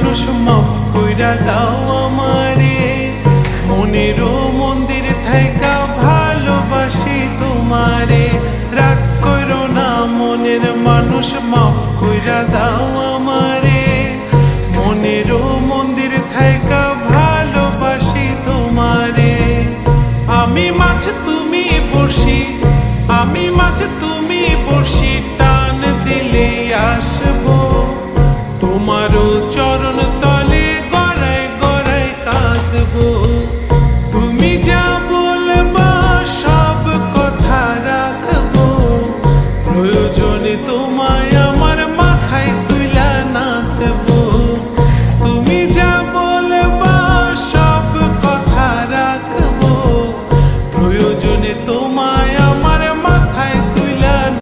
মানুষ মাফ কইরা দাও আমারে, মনেরও মন্দির থাইকা ভালোবাসি তোমারে। রাগ করো না মনের মানুষ মাফ কইরা দাও আমারে, মনেরও মন্দির থাইকা ভালোবাসি তোমারে। আমি মাছ তুমি বড়শি, আমি মাছ তুমি বড়শি, টান দিলে আসবো তোমারও চরণ তলে গড়ায় গড়ায় কাঁদবো। তুমি যা বলবা সব কথা রাখবো, প্রয়োজনে তোমায়